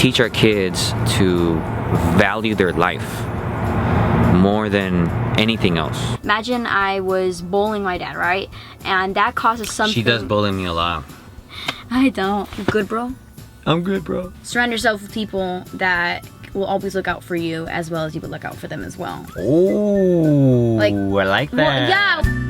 teach our kids to value their life more than anything else. Imagine I was bullying my dad, right? And that causes something. She does bully me a lot. I don't. You good, bro? I'm good, bro. Surround yourself with people that will always look out for you as well as you would look out for them as well. Oh, like, I like that. Well, yeah.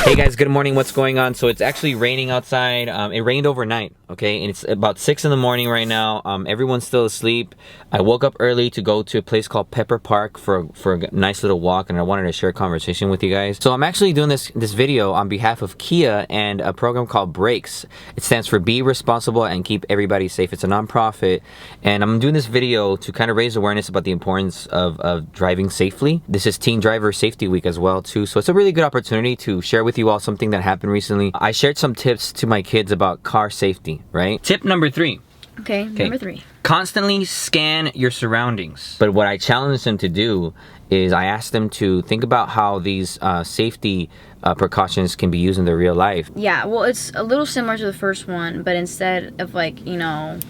Hey guys, good morning. What's going on? So it's actually raining outside. It rained overnight, okay? And it's about 6 in the morning right now. Everyone's still asleep. I woke up early to go to a place called Pepper Park for a nice little walk, and I wanted to share a conversation with you guys. So I'm actually doing this video on behalf of Kia and a program called Brakes. It stands for Be Responsible and Keep Everybody Safe. It's a nonprofit, and I'm doing this video to kind of raise awareness about the importance of driving safely. This is Teen Driver Safety Week as well too, so it's a really good opportunity to share with you all something that happened recently. I shared some tips to my kids about car safety, right? Tip number 3. Okay, number 3. Constantly scan your surroundings. But what I challenged them to do is I asked them to think about how these safety precautions can be used in their real life. Yeah, well, it's a little similar to the first one, but instead of like, you know,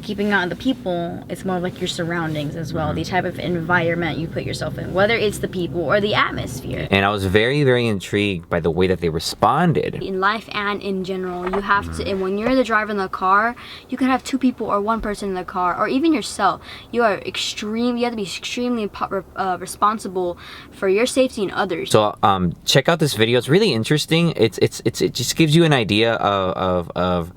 keeping out the people, it's more like your surroundings as well, the type of environment you put yourself in, whether it's the people or the atmosphere. And I was very, very intrigued by the way that they responded. In life and in general, you have to, and when you're the driver in the car, you can have 2 people or 1 person in the car, or even yourself. You have to be extremely responsible for your safety and others. So check out this video. It's really interesting. It just gives you an idea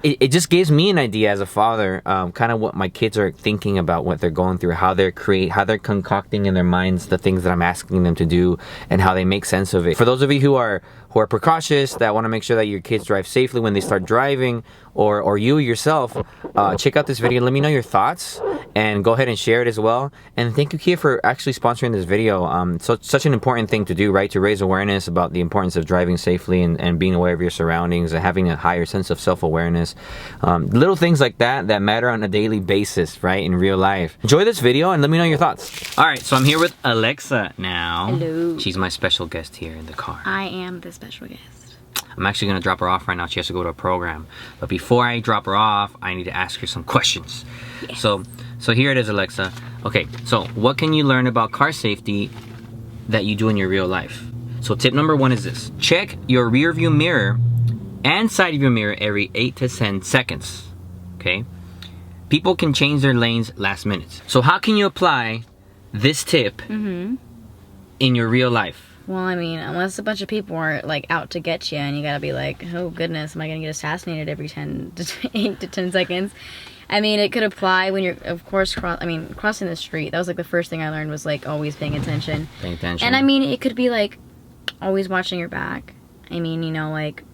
it just gives me an idea as a father, kind of what my kids are thinking about, what they're going through, how they're concocting in their minds the things that I'm asking them to do, and how they make sense of it. For those of you who are precautious, that want to make sure that your kids drive safely when they start driving, or you yourself, check out this video. Let me know your thoughts and go ahead and share it as well. And thank you, Kia, for actually sponsoring this video. So such an important thing to do, right? To raise awareness about the importance of driving safely and being aware of your surroundings and having a higher sense of self-awareness. Little things like that matter on a daily basis, right? In real life. Enjoy this video and let me know your thoughts. All right, so I'm here with Alexa now. Hello. She's my special guest here in the car. I am the special guest. I'm actually gonna drop her off right now. She has to go to a program. But before I drop her off, I need to ask her some questions. Yes. So here it is, Alexa. Okay, so what can you learn about car safety that you do in your real life? So tip number 1 is this. Check your rear view mirror and side of your mirror every 8 to 10 seconds, okay? People can change their lanes last minute. So how can you apply this tip in your real life? Well, I mean, unless a bunch of people are like out to get you, and you gotta be like, oh goodness, am I gonna get assassinated every 8 to 10 seconds? I mean, it could apply when you're, of course, crossing the street. That was like the first thing I learned, was like always paying attention. Paying attention. And I mean, it could be like always watching your back. I mean, you know, like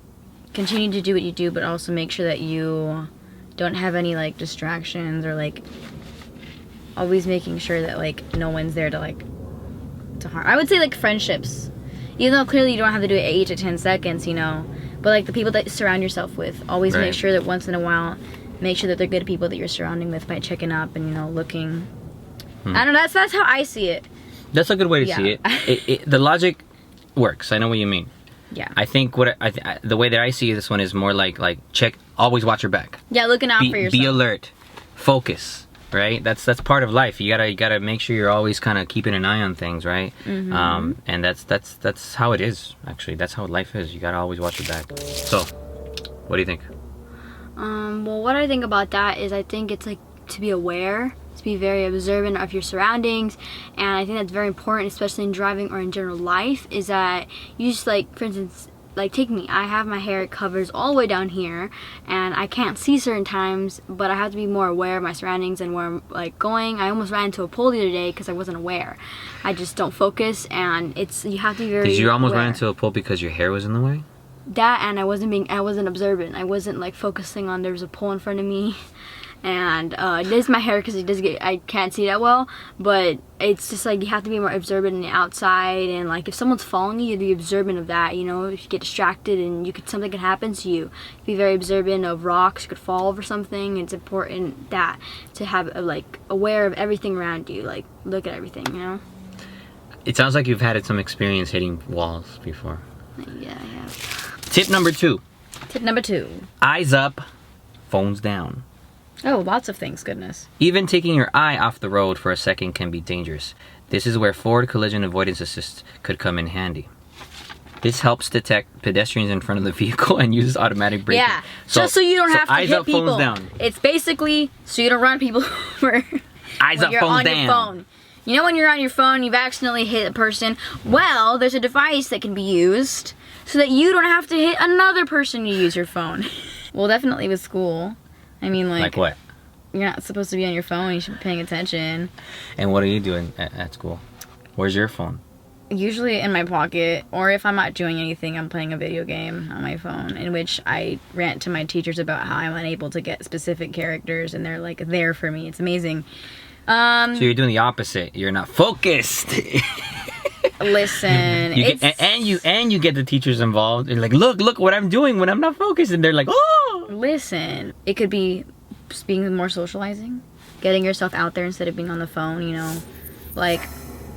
continue to do what you do, but also make sure that you don't have any like distractions, or like always making sure that like no one's there to like to harm. I would say like friendships, even though clearly you don't have to do it 8 to 10 seconds, you know, but like the people that you surround yourself with, always make sure that once in a while, make sure that they're good people that you're surrounding with by checking up and, you know, looking. I don't know, that's how I see it. That's a good way to see it. The logic works. I know what you mean. Yeah. I think the way that I see this one is more like check, always watch your back. Yeah, looking out for yourself. Be alert, focus. Right, that's part of life. You gotta make sure you're always kind of keeping an eye on things, right? And that's how it is. Actually, that's how life is. You gotta always watch your back. So, what do you think? Well, what I think about that is I think it's like to be aware, to be very observant of your surroundings, and I think that's very important, especially in driving or in general life. Is that you just like, for instance, like take me, I have my hair, it covers all the way down here, and I can't see certain times, but I have to be more aware of my surroundings and where I'm like going. I almost ran into a pole the other day because I wasn't aware. I just don't focus, and you have to be very Did you almost aware. run into a pole because your hair was in the way? that, and I wasn't observant. I wasn't like focusing on there's a pole in front of me, and this is my hair because I can't see that well, but it's just like you have to be more observant in the outside, and like if someone's following you, be observant of that. You know, if you get distracted and something could happen to you, be very observant of rocks. You could fall over something. It's important that to have like aware of everything around you. Like look at everything. You know. It sounds like you've had some experience hitting walls before. Yeah, I have. Tip number 2. Tip number 2. Eyes up, phones down. Oh, lots of things, goodness. Even taking your eye off the road for a second can be dangerous. This is where forward collision avoidance assist could come in handy. This helps detect pedestrians in front of the vehicle and uses automatic braking. Yeah, just so you don't have to eyes hit up, people. phones down. It's basically so you don't run people over. Eyes up, you're phones on down. your phone. You know when you're on your phone, you've accidentally hit a person? Well, there's a device that can be used so that you don't have to hit another person you use your phone. Well, definitely with school. I mean, Like what? You're not supposed to be on your phone. You should be paying attention. And what are you doing at school? Where's your phone? Usually in my pocket, or if I'm not doing anything, I'm playing a video game on my phone, in which I rant to my teachers about how I'm unable to get specific characters, and they're like there for me. It's amazing. So you're doing the opposite. You're not focused. Listen, you get the teachers involved. And like, look what I'm doing when I'm not focused, and they're like, oh. Listen, it could be being more socializing, getting yourself out there instead of being on the phone. You know, like.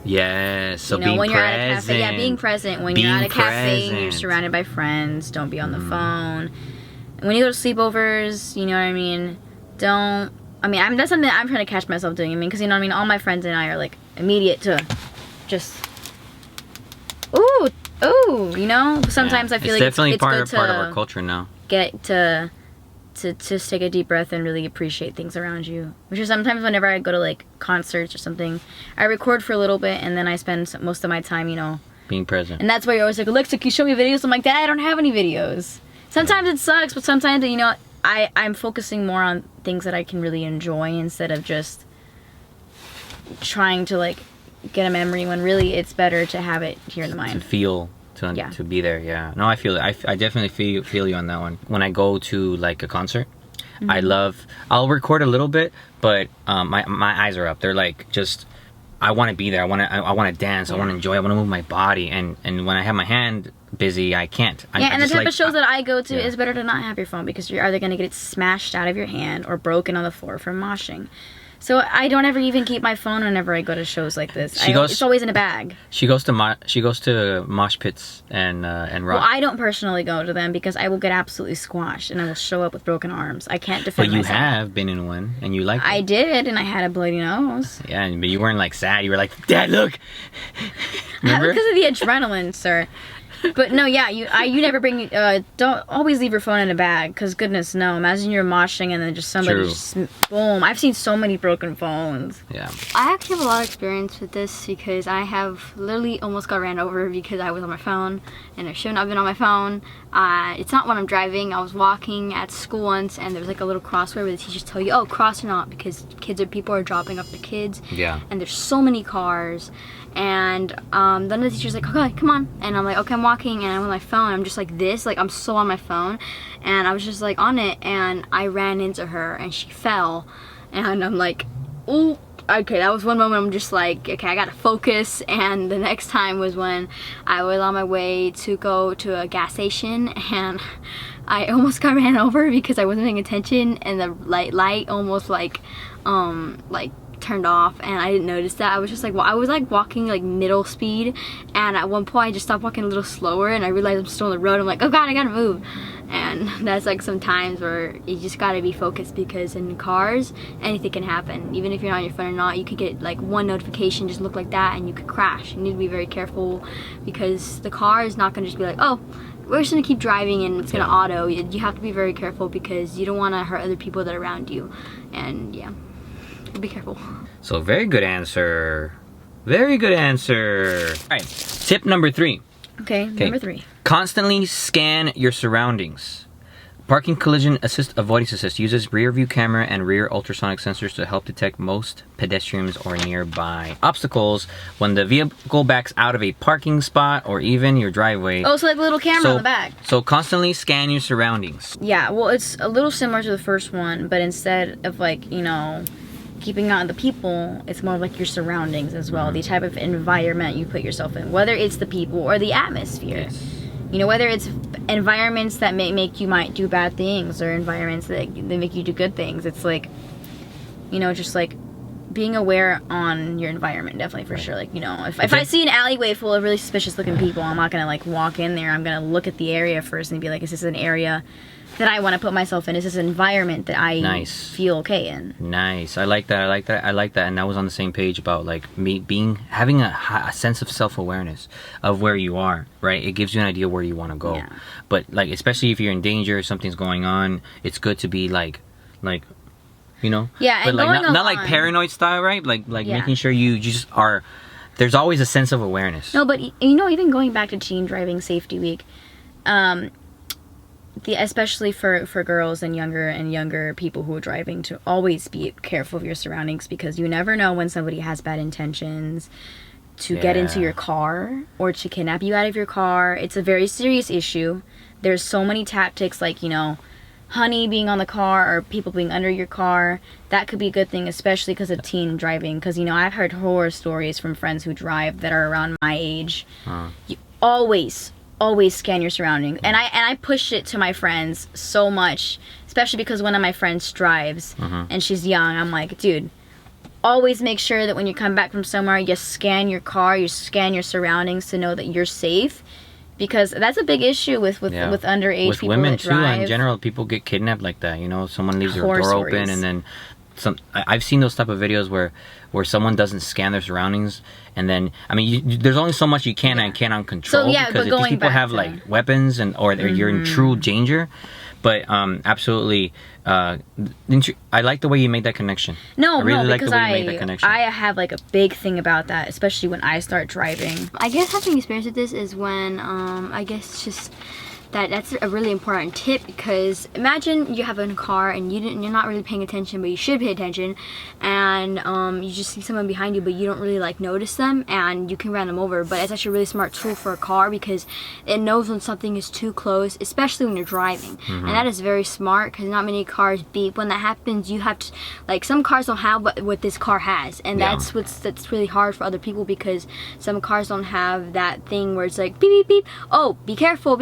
Yes. So you know, being when present. you're at a cafe, yeah, being present. When you're at a cafe and you're surrounded by friends, don't be on the phone. And when you go to sleepovers, you know what I mean. That's something that I'm trying to catch myself doing. I mean, because you know what I mean. All my friends and I are like immediate to just. Ooh, you know. Sometimes I feel like definitely it's part good of our culture now. Get to just take a deep breath and really appreciate things around you. Which is sometimes whenever I go to like concerts or something, I record for a little bit and then I spend most of my time, you know, being present. And that's why you're always like, Alexa, can you show me videos? I'm like, Dad, I don't have any videos. Sometimes it sucks, but sometimes, you know, I'm focusing more on things that I can really enjoy instead of just trying to like get a memory when really it's better to have it here in the mind. To feel. To be there, yeah. No, I feel it. I definitely feel you on that one. When I go to like a concert, I'll record a little bit, but my eyes are up. They're like just, I want to be there. I want to dance. Yeah. I want to enjoy. I want to move my body. And when I have my hand busy, I can't. And the type of shows that I go to is better to not have your phone because you're either going to get it smashed out of your hand or broken on the floor from moshing. So I don't ever even keep my phone whenever I go to shows like this. It's always in a bag. She goes to mosh pits and rock. Well, I don't personally go to them because I will get absolutely squashed and I will show up with broken arms. I can't defend myself. But you have been in one and you liked it. I did, and I had a bloody nose. Yeah, but you weren't like sad. You were like, Dad, look. Remember? Because of the adrenaline, sir. But no, yeah, you never bring, don't always leave your phone in a bag, because goodness no, imagine you're moshing and then just somebody just, boom. I've seen so many broken phones. Yeah. I actually have a lot of experience with this because I have literally almost got ran over because I was on my phone and I shouldn't have been on my phone. It's not when I'm driving. I was walking at school once and there was like a little crossway where the teachers tell you, oh, cross or not, because people are dropping off their kids. Yeah. And there's so many cars. And then the teacher's like, okay, come on. And I'm like, okay, I'm walking, and I'm on my phone. I'm just like this, like I'm so on my phone. And I was just like on it, and I ran into her, and she fell. And I'm like, ooh, okay, that was one moment I'm just like, okay, I gotta focus. And the next time was when I was on my way to go to a gas station, and I almost got ran over because I wasn't paying attention, and the light almost like turned off, and I didn't notice that. I was just like, well, I was like walking like middle speed, and at one point I just stopped walking a little slower, and I realized I'm still on the road. I'm like, oh god, I gotta move. And that's like some times where you just gotta be focused, because in cars anything can happen. Even if you're not on your phone or not, you could get like one notification just look like that and you could crash. You need to be very careful, because the car is not gonna just be like, oh, we're just gonna keep driving and it's gonna auto. You have to be very careful, because you don't want to hurt other people that are around you. And yeah, be careful. So very good answer. Very good answer. All right, tip number 3. Okay, number 3. Constantly scan your surroundings. Parking collision assist avoidance assist uses rear view camera and rear ultrasonic sensors to help detect most pedestrians or nearby obstacles when the vehicle backs out of a parking spot or even your driveway. Oh, so like a little camera on the back. So constantly scan your surroundings. Yeah, well, it's a little similar to the first one, but instead of like, you know, keeping out the people, it's more like your surroundings as well. The type of environment you put yourself in, whether it's the people or the atmosphere. Yes. You know, whether it's environments that make you might do bad things or environments that make you do good things. It's like, you know, just like being aware on your environment, definitely, for sure. Like, you know, if I see an alleyway full of really suspicious looking people, I'm not gonna like walk in there. I'm gonna look at the area first and be like, is this an area that I want to put myself in? Is this an environment that I feel okay in? Nice. I like that. I like that. I like that. And I was on the same page about like me having a sense of self-awareness of where you are, right? It gives you an idea where you want to go. Yeah. But like, especially if you're in danger, something's going on, it's good to be like, you know? Yeah, but and like going not like paranoid style, right? Like Yeah. making sure you just are. There's always a sense of awareness. No, but you know, even going back to Teen Driving Safety Week, especially for girls and younger people who are driving, to always be careful of your surroundings, because you never know when somebody has bad intentions to get into your car or to kidnap you out of your car. It's a very serious issue. There's so many tactics, like, you know, honey being on the car or people being under your car. That could be a good thing, especially because of teen driving, because, you know, I've heard horror stories from friends who drive that are around my age. You always scan your surroundings, and I push it to my friends so much, especially because one of my friends drives and she's young. I'm like, dude, always make sure that when you come back from somewhere, you scan your car, you scan your surroundings to know that you're safe, because that's a big issue with underage with people women that drive. too. In general, people get kidnapped like that. You know, someone leaves their Horror door stories. open, and then I've seen those type of videos where someone doesn't scan their surroundings, and then I mean, there's only so much you can and cannot control. So, yeah, because but if these going people back have to- like weapons or you're in true danger. But absolutely, I like the way you made that connection. No, I really like because the way you made that connection. I have like a big thing about that, especially when I start driving. I guess having experience with this is when I guess just that's a really important tip, because imagine you have a car and you're not really paying attention, but you should pay attention, and you just see someone behind you but you don't really like notice them, and you can run them over. But it's actually a really smart tool for a car, because it knows when something is too close, especially when you're driving. And that is very smart, because not many cars beep. When that happens, you have to, like, some cars don't have what this car has, and that's really hard for other people, because some cars don't have that thing where it's like beep beep beep, oh, be careful,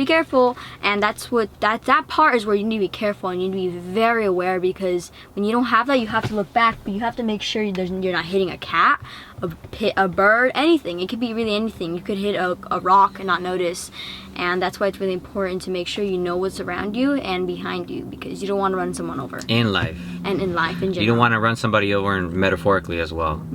and that part is where you need to be careful, and you need to be very aware, because when you don't have that, you have to look back, but you have to make sure you're not hitting a cat, a bird, anything. It could be really anything. You could hit a rock and not notice, and that's why it's really important to make sure you know what's around you and behind you, because you don't want to run someone over. In life. And in life in general. You don't want to run somebody over, and metaphorically as well.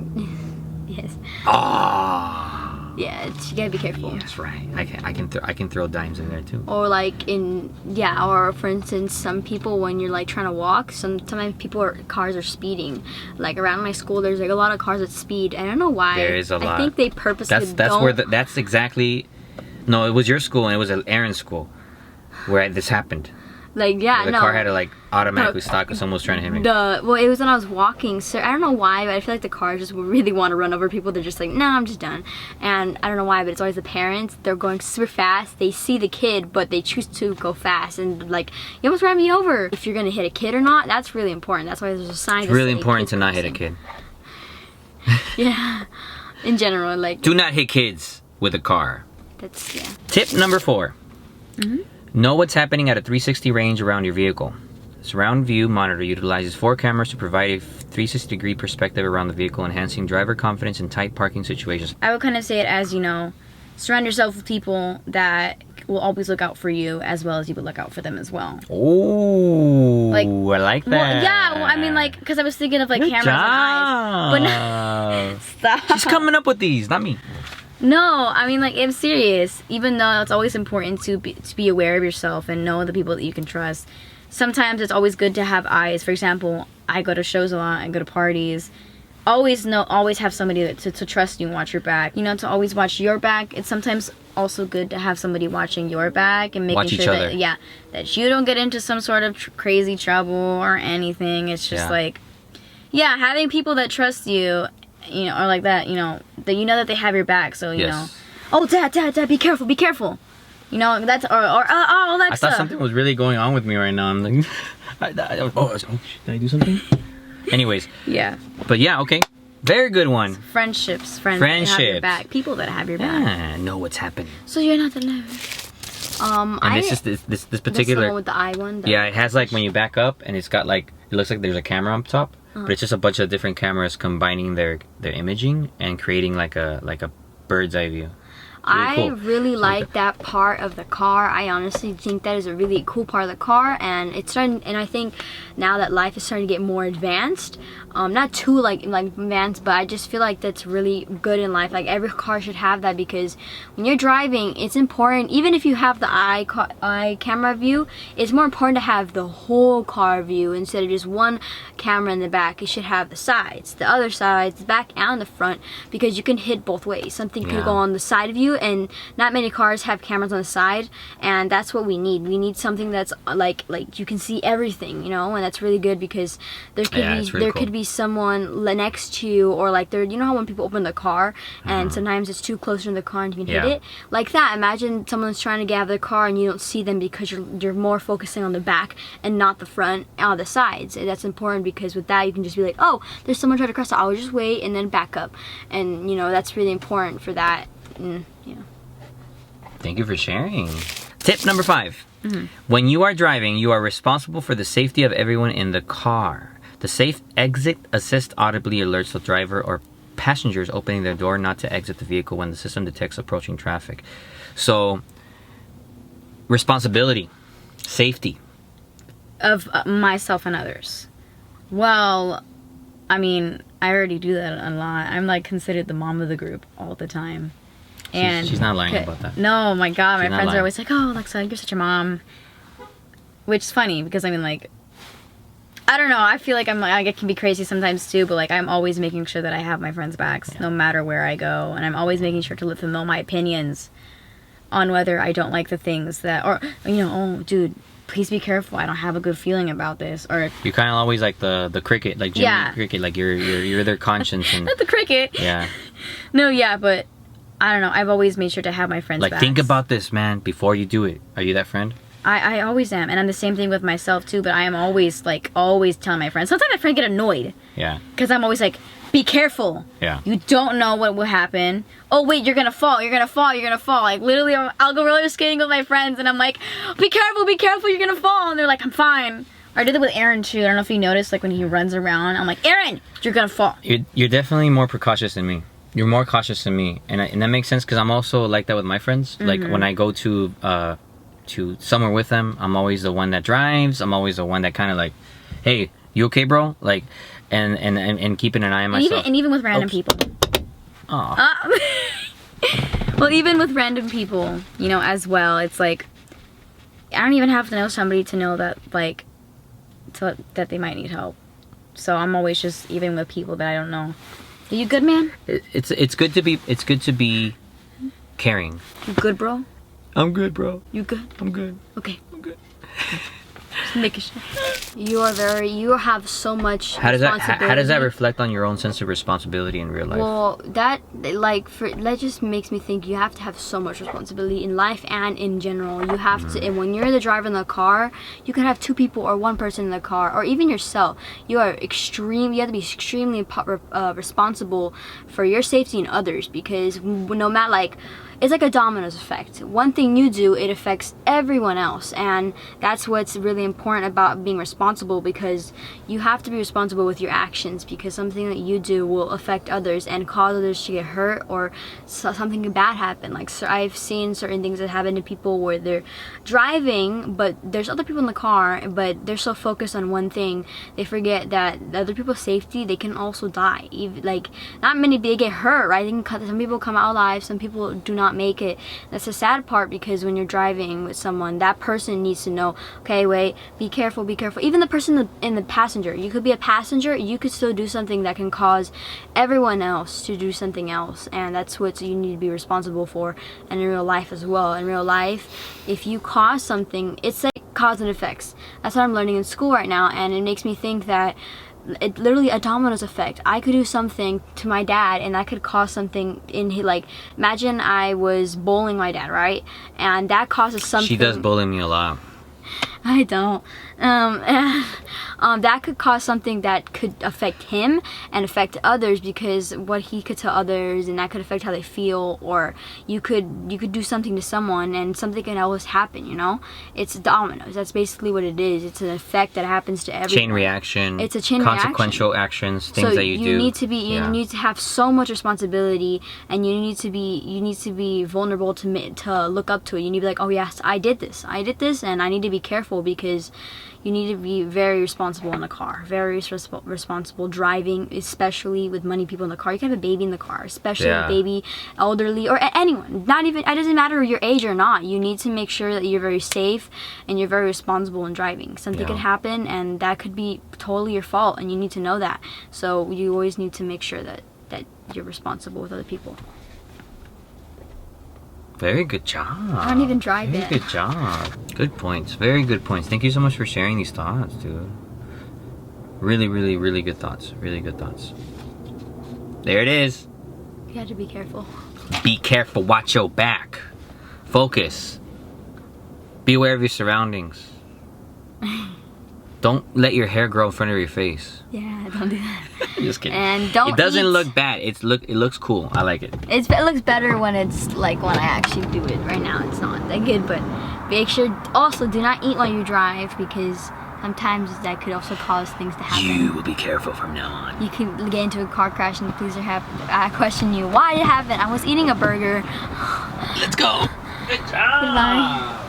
Yes. Ah. Yeah, you gotta be careful. That's right. I can throw dimes in there too. Or like or for instance, some people, when you're like trying to walk, sometimes cars are speeding. Like around my school, there's like a lot of cars that speed. I don't know why. There is a lot. I think they purposely That's exactly. No, it was your school, and it was Aaron's school where this happened. Like, yeah, the car had to like automatically stop because someone was trying to hit me. Well, it was when I was walking, so I don't know why, but I feel like the cars just really want to run over people. They're just like, no, I'm just done. And I don't know why, but it's always the parents. They're going super fast. They see the kid, but they choose to go fast, and like, you almost ran me over. If you're gonna hit a kid or not, that's really important. That's why there's a sign. It's really important to not hit a kid. Yeah, in general, like. Do not hit kids with a car. That's, yeah. Tip number 4. Know what's happening at a 360 range around your vehicle. Surround View Monitor utilizes 4 cameras to provide a 360-degree perspective around the vehicle, enhancing driver confidence in tight parking situations. I would kind of say it as, you know, surround yourself with people that will always look out for you, as well as you would look out for them as well. Oh, like, I like that. Well, yeah, well, I mean, like, because I was thinking of like Good cameras job. and eyes. But no, stop. She's coming up with these, not me. No, I mean, like, I'm serious. Even though it's always important to be aware of yourself and know the people that you can trust, sometimes it's always good to have eyes. For example, I go to shows a lot, I go to parties. Always have somebody to trust you and watch your back. You know, to always watch your back. It's sometimes also good to have somebody watching your back and making Watch each sure other. that you don't get into some sort of crazy trouble or anything. It's just like, having people that trust you, you know, or like that, you know, that you know that they have your back. So you know, oh, dad, be careful, be careful. You know, that's or Alexa. I thought something was really going on with me right now. I'm like, did I do something? Anyways. Yeah. But yeah, okay. Very good one. Friendships that have your back. People that have your back. Know what's happening. So you're not alone. And this is this particular. This one with the eye one. Yeah, it has like when you back up and it's got like, it looks like there's a camera on top, but it's just a bunch of different cameras combining their imaging and creating like a bird's eye view. I really like that part of the car. I honestly think that is a really cool part of the car, and it's starting. And I think now that life is starting to get more advanced, not too like advanced, but I just feel like that's really good in life. Like every car should have that, because when you're driving, it's important. Even if you have the eye camera view, it's more important to have the whole car view instead of just one camera in the back. You should have the sides, the other sides, the back and the front, because you can hit both ways. Something could go on the side of you, and not many cars have cameras on the side, and that's what we need. We need something that's like you can see everything, you know, and that's really good, because there could be someone next to you, or like you know how when people open the car and sometimes it's too close to the car and you can hit it like that. Imagine someone's trying to get out of the car and you don't see them because you're more focusing on the back and not the front or the sides. And that's important, because with that you can just be like, oh, there's someone trying to cross, I'll just wait and then back up, and you know, that's really important for that. Thank you for sharing. Tip number 5. When you are driving, you are responsible for the safety of everyone in the car. The safe exit assist audibly alerts the driver or passengers opening their door not to exit the vehicle when the system detects approaching traffic. So, responsibility, safety. Of myself and others. Well, I mean, I already do that a lot. I'm like considered the mom of the group all the time. And she's not lying about that. No, my God, She's my friends are always like, "Oh, Alexa, you're such a mom," which is funny, because I mean, like, I don't know. I feel like I can be crazy sometimes too, but like I'm always making sure that I have my friends' backs no matter where I go, and I'm always making sure to let them know my opinions on whether I don't like the things that, or you know, oh, dude, please be careful. I don't have a good feeling about this. Or you're kind of always like the cricket, like Jimmy Cricket, like you're their conscience. And not the cricket. Yeah. No, yeah, but I don't know. I've always made sure to have my friends' like, backs. think about this, man, before you do it. Are you that friend? I always am, and I'm the same thing with myself too. But I am always telling my friends. Sometimes my friends get annoyed. Yeah. Because I'm always like, be careful. Yeah. You don't know what will happen. Oh wait, you're gonna fall. You're gonna fall. You're gonna fall. Like literally, I'll go roller skating with my friends, and I'm like, be careful, be careful. You're gonna fall, and they're like, I'm fine. I did it with Aaron too. I don't know if you noticed, like when he runs around, I'm like, Aaron, you're gonna fall. You're definitely more precautious than me. You're more cautious than me, and that makes sense, because I'm also like that with my friends. Like when I go to somewhere with them, I'm always the one that drives. I'm always the one that kind of like, hey, you okay, bro? Like, and keeping an eye on myself. Even with random people. Aw. Well, even with random people, you know, as well, it's like I don't even have to know somebody to know that like that they might need help. So I'm always just, even with people that I don't know. Are you good, man? It's good to be caring. You good, bro? I'm good, bro. You good? I'm good. Okay. I'm good. Just making sure. You have so much responsibility. How does that reflect on your own sense of responsibility in real life? Well, that just makes me think you have to have so much responsibility in life and in general. You have to, and when you're the driver in the car, you can have 2 people or 1 person in the car, or even yourself. You have to be extremely responsible for your safety and others, because no matter, like, it's like a dominoes effect. One thing you do, it affects everyone else, and that's what's really important about being responsible, because you have to be responsible with your actions, because something that you do will affect others and cause others to get hurt, or something bad happen. Like, so I've seen certain things that happen to people where they're driving, but there's other people in the car, but they're so focused on one thing, they forget that the other people's safety, they can also die. Like, not many, they get hurt, right? Some people come out alive, some people do not make it. That's the sad part, because when you're driving with someone, that person needs to know, okay, wait, be careful, be careful. Even the person in the passenger, you could be a passenger, you could still do something that can cause everyone else to do something else, and that's what you need to be responsible for. And in real life as well. In real life, if you cause something, it's like cause and effects. That's what I'm learning in school right now, and it makes me think that it literally a dominoes effect. I could do something to my dad and that could cause something in his, like, imagine I was bullying my dad, right? And that causes something. She does bully me a lot. I don't. That could cause something that could affect him and affect others, because what he could tell others, and that could affect how they feel. Or you could do something to someone and something can always happen, you know? It's dominoes. That's basically what it is. It's an effect that happens to everyone. Chain reaction. It's a chain consequential reaction. actions, things that you do. You need to have so much responsibility, and you need to be vulnerable to look up to it. You need to be like, oh yes, I did this, and I need to be careful, because you need to be very responsible in a car, very responsible driving, especially with many people in the car. You can have a baby in the car, especially a baby, elderly, or anyone. Not even, it doesn't matter your age or not. You need to make sure that you're very safe and you're very responsible in driving. Something could happen, and that could be totally your fault, and you need to know that. So you always need to make sure that you're responsible with other people. Very good job. I don't even drive it. Very good job. Good points. Very good points. Thank you so much for sharing these thoughts, dude. Really, really, really good thoughts. Really good thoughts. There it is. You have to be careful. Be careful. Watch your back. Focus. Be aware of your surroundings. Don't let your hair grow in front of your face. Yeah, don't do that. Just kidding. And don't. It doesn't look bad. It looks cool. I like it. It looks better when it's like when I actually do it. Right now, it's not that good. But make sure also do not eat while you drive, because sometimes that could also cause things to happen. You will be careful from now on. You can get into a car crash and the police I question you. Why did it happen? I was eating a burger. Let's go. Good job. Goodbye.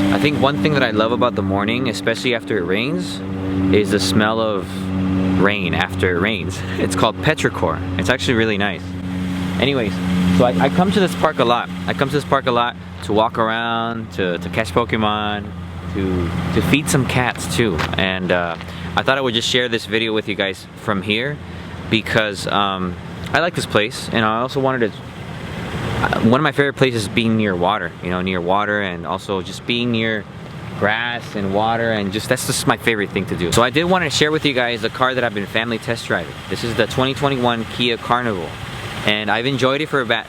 I think one thing that I love about the morning, especially after it rains, is the smell of rain after it rains. It's called petrichor. It's actually really nice. Anyways, so I come to this park a lot. I come to this park a lot to walk around, to catch Pokemon, to feed some cats too. And I thought I would just share this video with you guys from here, because I like this place, and I also wanted to. One of my favorite places is being near water, you know, near water, and also just being near grass and water, and that's just my favorite thing to do. So I did want to share with you guys the car that I've been family test driving. This is the 2021 Kia Carnival, and I've enjoyed it for about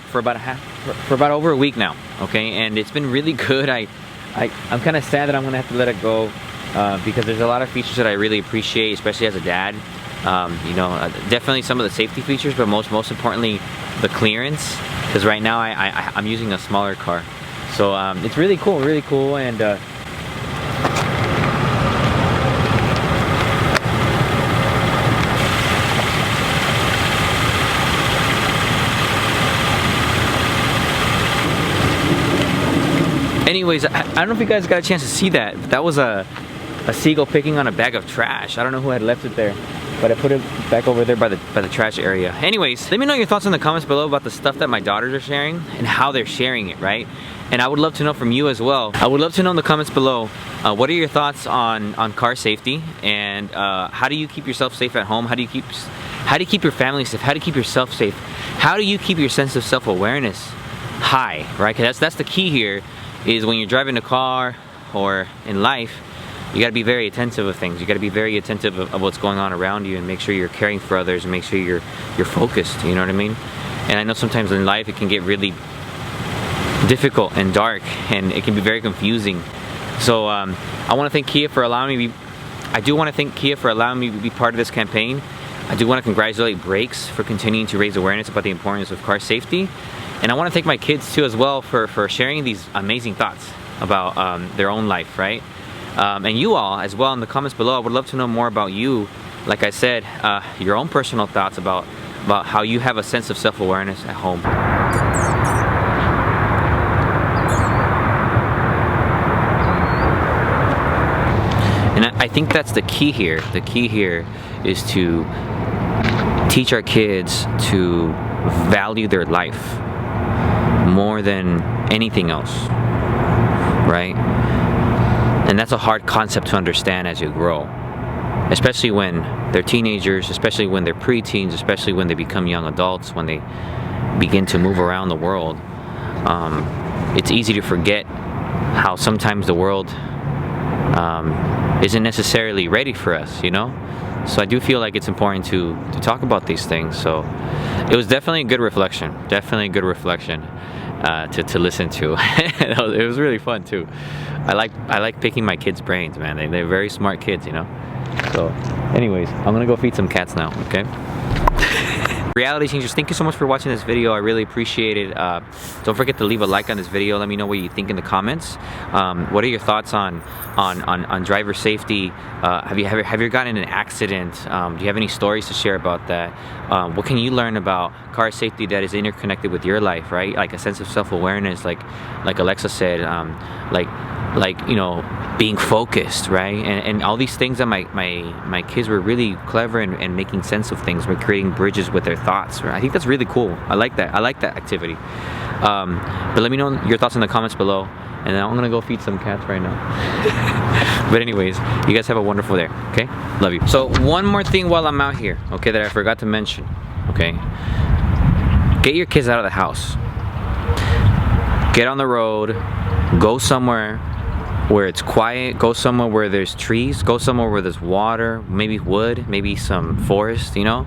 over a week now. Okay, and it's been really good. I'm kind of sad that I'm gonna have to let it go, because there's a lot of features that I really appreciate, especially as a dad. You know, definitely some of the safety features, but most importantly, the clearance. Because right now I'm using a smaller car, so it's really cool, and anyways, I don't know if you guys got a chance to see that. That was a seagull picking on a bag of trash. I don't know who had left it there, but I put it back over there by the trash area. Anyways, let me know your thoughts in the comments below about the stuff that my daughters are sharing and how they're sharing it, right? And I would love to know from you as well. I would love to know in the comments below, what are your thoughts on car safety, and how do you keep yourself safe at home? How do you keep your family safe? How do you keep yourself safe? How do you keep your sense of self-awareness high, right? Because that's the key here, is when you're driving a car or in life, you gotta be very attentive of things. You gotta be very attentive of what's going on around you, and make sure you're caring for others, and make sure you're focused, you know what I mean? And I know sometimes in life it can get really difficult and dark, and it can be very confusing. So I wanna thank Kia for allowing me to be part of this campaign. I do wanna congratulate Brakes for continuing to raise awareness about the importance of car safety. And I wanna thank my kids too as well for sharing these amazing thoughts about their own life, right? And you all as well in the comments below. I would love to know more about you. Like I said, your own personal thoughts about how you have a sense of self-awareness at home. I think that's the key here. The key here is to teach our kids to value their life more than anything else, right? And that's a hard concept to understand as you grow, especially when they're teenagers, especially when they're preteens, especially when they become young adults, when they begin to move around the world. It's easy to forget how sometimes the world isn't necessarily ready for us, you know? So I do feel like it's important to talk about these things. So it was definitely a good reflection. Definitely a good reflection to listen to. It was really fun too. I like picking my kids' brains, man. They're very smart kids, you know? So anyways, I'm gonna go feed some cats now, okay? Reality changers, thank you so much for watching this video. I really appreciate it. Don't forget to leave a like on this video. Let me know what you think in the comments. What are your thoughts on driver safety? Have you gotten in an accident? Do you have any stories to share about that? What can you learn about car safety that is interconnected with your life, right? Like a sense of self-awareness, like Alexa said, like you know, being focused, right? And all these things that my kids were really clever in making sense of things. We're creating bridges with their thoughts, right? I think that's really cool. I like that activity. But let me know your thoughts in the comments below, and then I'm gonna go feed some cats right now. But anyways, you guys have a wonderful day, okay? Love you. So one more thing while I'm out here, okay, that I forgot to mention, okay? Get your kids out of the house. Get on the road, go somewhere where it's quiet, go somewhere where there's trees, go somewhere where there's water, maybe wood, maybe some forest, you know?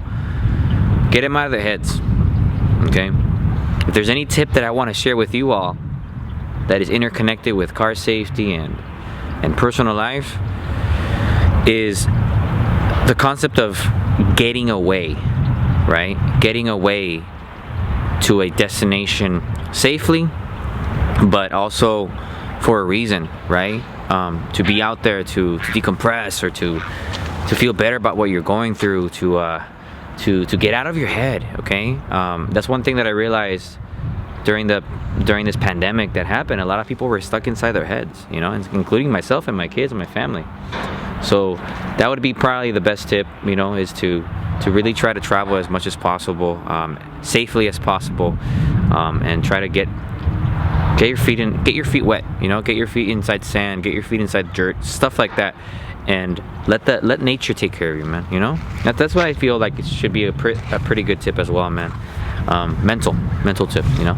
Get them out of their heads, okay? If there's any tip that I want to share with you all that is interconnected with car safety and personal life, is the concept of getting away, right? Getting away to a destination safely, but also for a reason, right? To be out there to decompress, or to feel better about what you're going through, to get out of your head, okay? That's one thing that I realized during this pandemic that happened. A lot of people were stuck inside their heads, you know, including myself and my kids and my family. So that would be probably the best tip, you know, is to really try to travel as much as possible, safely as possible, and try to get your feet wet, you know, get your feet inside sand, get your feet inside dirt, stuff like that, and let nature take care of you, man, you know? That's what I feel like it should be a pretty good tip as well, man. Mental tip, you know?